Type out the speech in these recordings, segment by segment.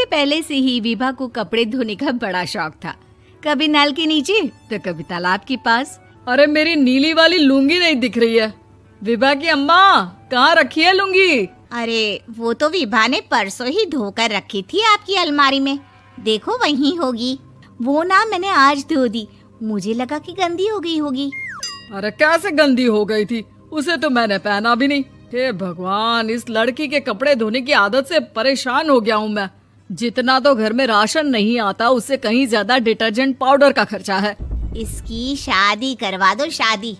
पहले से ही विभा को कपड़े धोने का बड़ा शौक था। कभी नल के नीचे तो कभी तालाब के पास। अरे मेरी नीली वाली लुंगी नहीं दिख रही है। विभा की अम्मा, कहाँ रखी है लुंगी? अरे वो तो विभा ने परसों ही धोकर रखी थी आपकी अलमारी में, देखो वहीं होगी। वो ना मैंने आज धो दी, मुझे लगा कि गंदी हो गई होगी। अरे कैसे गंदी हो गई थी? उसे तो मैंने पहना भी नहीं। हे भगवान, इस लड़की के कपड़े धोने की आदत से परेशान हो गया हूँ मैं। जितना तो घर में राशन नहीं आता, उससे कहीं ज्यादा डिटर्जेंट पाउडर का खर्चा है। इसकी शादी करवा दो, शादी।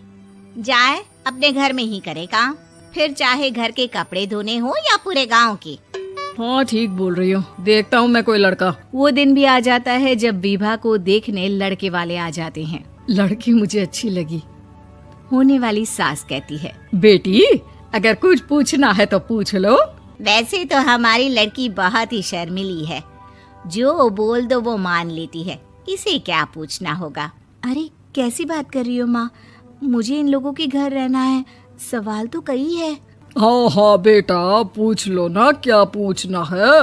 जाए अपने घर में ही करे काम, फिर चाहे घर के कपड़े धोने हो या पूरे गांव के। हाँ ठीक बोल रही हो, देखता हूँ मैं कोई लड़का। वो दिन भी आ जाता है जब विभा को देखने लड़के वाले आ जाते हैं। लड़की मुझे अच्छी लगी। होने वाली सास कहती है, बेटी अगर कुछ पूछना है तो पूछ लो। वैसे तो हमारी लड़की बहुत ही शर्मीली है, जो बोल दो वो मान लेती है, इसे क्या पूछना होगा। अरे कैसी बात कर रही हो माँ, मुझे इन लोगों के घर रहना है, सवाल तो कई है। हाँ हाँ बेटा, पूछ लो ना, क्या पूछना है।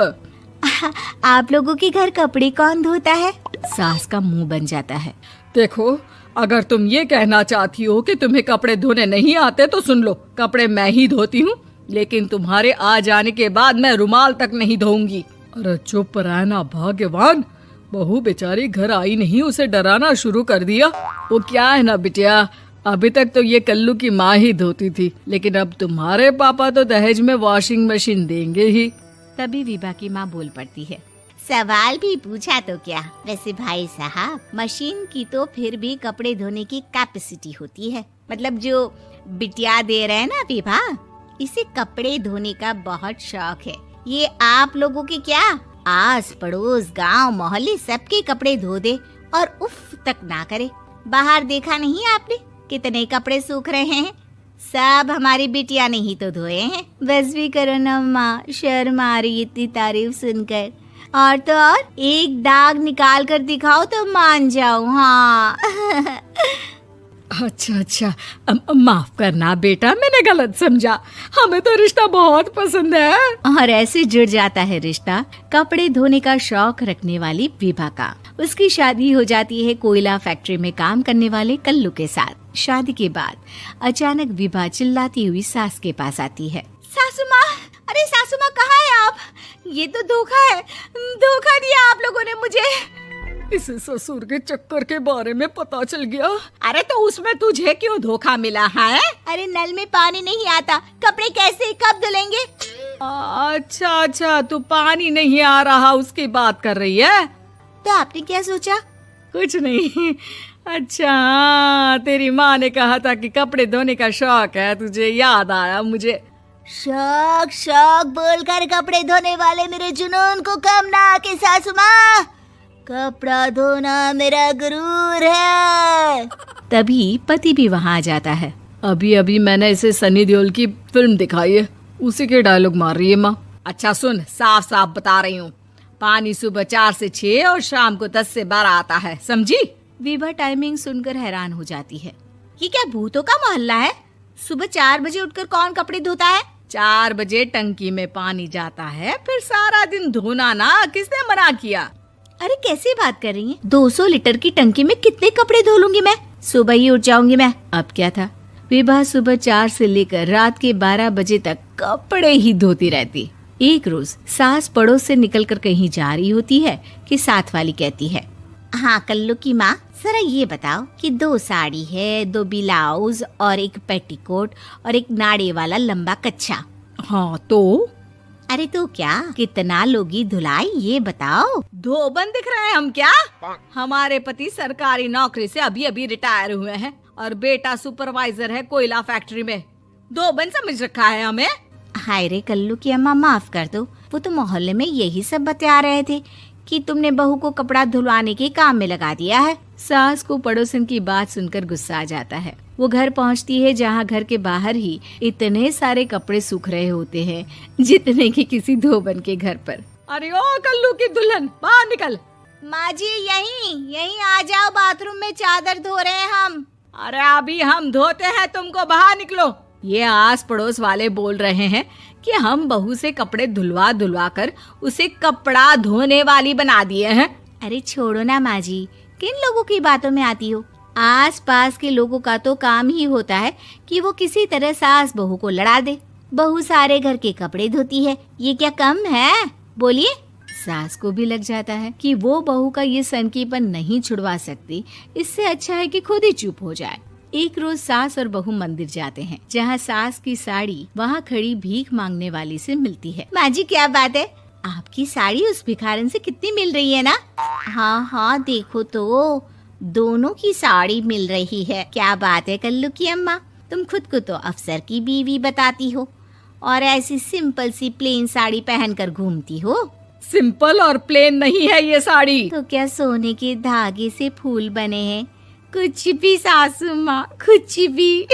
आप लोगों के घर कपड़े कौन धोता है? सास का मुंह बन जाता है। देखो, अगर तुम ये कहना चाहती हो कि तुम्हें कपड़े धोने नहीं आते तो सुन लो, कपड़े मैं ही धोती हूँ, लेकिन तुम्हारे आ जाने के बाद मैं रुमाल तक नहीं धोऊंगी। अरे चुप रहना भगवान, बहू बेचारी घर आई नहीं, उसे डराना शुरू कर दिया। वो क्या है ना बिटिया, अभी तक तो ये कल्लू की माँ ही धोती थी, लेकिन अब तुम्हारे पापा तो दहेज में वॉशिंग मशीन देंगे ही। तभी विभा की माँ बोल पड़ती है, सवाल भी पूछा तो क्या। वैसे भाई साहब, मशीन की तो फिर भी कपड़े धोने की कैपेसिटी होती है। मतलब जो बिटिया दे रहे हैं ना विभा, इसे कपड़े धोने का बहुत शौक है। ये आप लोगों के क्या, आस पड़ोस गांव मोहल्ले सबके कपड़े धो दे और उफ तक ना करे। बाहर देखा नहीं आपने कितने कपड़े सूख रहे हैं? सब हमारी बिटिया ने ही तो धोए हैं। बस भी करो ना माँ, शर्म आ रही इतनी तारीफ सुनकर। और तो और एक दाग निकाल कर दिखाओ तो मान जाऊं। हाँ अच्छा, माफ करना बेटा, मैंने गलत समझा। हमें तो रिश्ता बहुत पसंद है। और ऐसे जुड़ जाता है रिश्ता कपड़े धोने का शौक रखने वाली विभा का। उसकी शादी हो जाती है कोयला फैक्ट्री में काम करने वाले कल्लू के साथ। शादी के बाद अचानक विभा चिल्लाती हुई सास के पास आती है। सासू माँ, अरे सासू माँ कहाँ है आप? ये तो धोखा है, धोखा दिया आप लोगों ने मुझे। इसे ससुर के चक्कर के बारे में पता चल गया। अरे तो उसमें तुझे क्यों धोखा मिला है? अरे नल में पानी नहीं आता, कपड़े कैसे कब धुलेंगे? अच्छा, तू पानी नहीं आ रहा उसकी बात कर रही है। तो आपने क्या सोचा? कुछ नहीं। अच्छा, तेरी माँ ने कहा था कि कपड़े धोने का शौक है तुझे, याद आया मुझे। शौक बोलकर कपड़े धोने वाले मेरे जुनून को कम ना आके सासू माँ, कपड़ा धोना मेरा गुरूर है। तभी पति भी वहाँ आ जाता है। अभी मैंने इसे सनी देओल की फिल्म दिखाई है, उसी के डायलॉग मार रही है माँ। अच्छा सुन, साफ साफ बता रही हूँ, पानी सुबह 4 से 6 और शाम को 10 से 12 आता है, समझी? विभा टाइमिंग सुनकर हैरान हो जाती है। ये क्या भूतों का मोहल्ला है? सुबह 4 बजे उठकर कौन कपड़े धोता है? 4 बजे टंकी में पानी जाता है, फिर सारा दिन धोना ना, किसने मना किया? अरे कैसी बात कर रही हैं? 200 लीटर की टंकी में कितने कपड़े धो लूंगी मैं, सुबह ही उठ जाऊंगी मैं। अब क्या था, विभा सुबह 4 से लेकर रात के 12 बजे तक कपड़े ही धोती रहती। एक रोज सास पड़ोस से निकलकर कहीं जा रही होती है कि साथ वाली कहती है, हाँ कल्लू की माँ, जरा ये बताओ कि 2 साड़ी है, 2 ब्लाउज और एक पेटीकोट और एक नाड़े वाला लंबा कच्छा। हाँ तो? अरे तो क्या, कितना लोगी धुलाई ये बताओ। धोबन दिख रहे हैं हम क्या? हमारे पति सरकारी नौकरी से अभी रिटायर हुए हैं और बेटा सुपरवाइजर है कोयला फैक्ट्री में। धोबन समझ रखा है हमें? हाय रे कल्लू की अम्मा, माफ कर दो, वो तो मोहल्ले में यही सब बता रहे थे कि तुमने बहू को कपड़ा धुलवाने के काम में लगा दिया है। सास को पड़ोसन की बात सुनकर गुस्सा आ जाता है। वो घर पहुंचती है जहां घर के बाहर ही इतने सारे कपड़े सूख रहे होते हैं जितने कि किसी धोबन के घर पर। अरे ओ कल्लू की दुल्हन, बाहर निकल। माँ जी यहीं आ जाओ, बाथरूम में चादर धो रहे हैं हम। अरे अभी हम धोते हैं, तुमको बाहर निकलो। ये आस पड़ोस वाले बोल रहे हैं कि हम बहू से कपड़े धुलवा धुलवा कर उसे कपड़ा धोने वाली बना दिए हैं। अरे छोड़ो ना माँ जी, किन लोगों की बातों में आती हो। आस पास के लोगों का तो काम ही होता है कि वो किसी तरह सास बहू को लड़ा दे। बहू सारे घर के कपड़े धोती है, ये क्या कम है? बोलिए। सास को भी लग जाता है कि वो बहू का ये सनकीपन नहीं छुड़वा सकती, इससे अच्छा है कि खुद ही चुप हो जाए। एक रोज सास और बहू मंदिर जाते हैं, जहाँ सास की साड़ी वहाँ खड़ी भीख मांगने वाली से मिलती है। माँ जी क्या बात है, आपकी साड़ी उस भिखारन से कितनी मिल रही है ना? हाँ हाँ देखो तो, दोनों की साड़ी मिल रही है। क्या बात है कल्लू की अम्मा, तुम खुद को तो अफसर की बीवी बताती हो और ऐसी सिंपल सी प्लेन साड़ी पहनकर घूमती हो। सिंपल और प्लेन नहीं है ये साड़ी। तो क्या सोने के धागे से फूल बने हैं? कुछ भी सासू माँ, कुछ भी।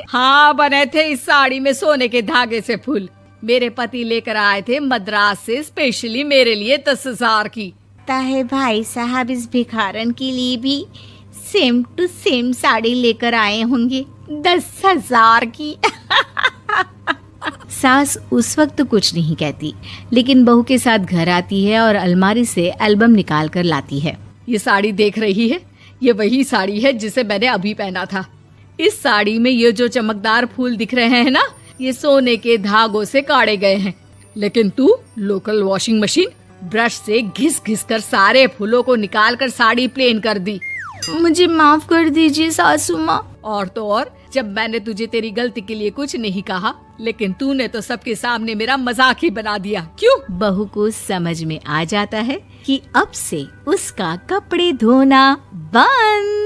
हाँ बने थे इस साड़ी में सोने के धागे से फूल। मेरे पति लेकर आए थे मद्रास से स्पेशली मेरे लिए 10,000 की। ताहे भाई साहब इस भिखारन के लिए भी सेम टू सेम साड़ी लेकर आए होंगे 10,000 की। सास उस वक्त तो कुछ नहीं कहती, लेकिन बहू के साथ घर आती है और अलमारी से एल्बम निकाल कर लाती है। ये साड़ी देख रही है, ये वही साड़ी है जिसे मैंने अभी पहना था। इस साड़ी में ये जो चमकदार फूल दिख रहे हैं ना, ये सोने के धागों से काढ़े गए हैं। लेकिन तू लोकल वॉशिंग मशीन ब्रश से घिस घिस कर सारे फूलों को निकाल कर साड़ी प्लेन कर दी। मुझे माफ कर दीजिए सासू माँ। और तो और, जब मैंने तुझे तेरी गलती के लिए कुछ नहीं कहा, लेकिन तूने तो सबके सामने मेरा मजाक ही बना दिया। क्यों? बहू को समझ में आ जाता है कि अब से उसका कपड़े धोना बंद।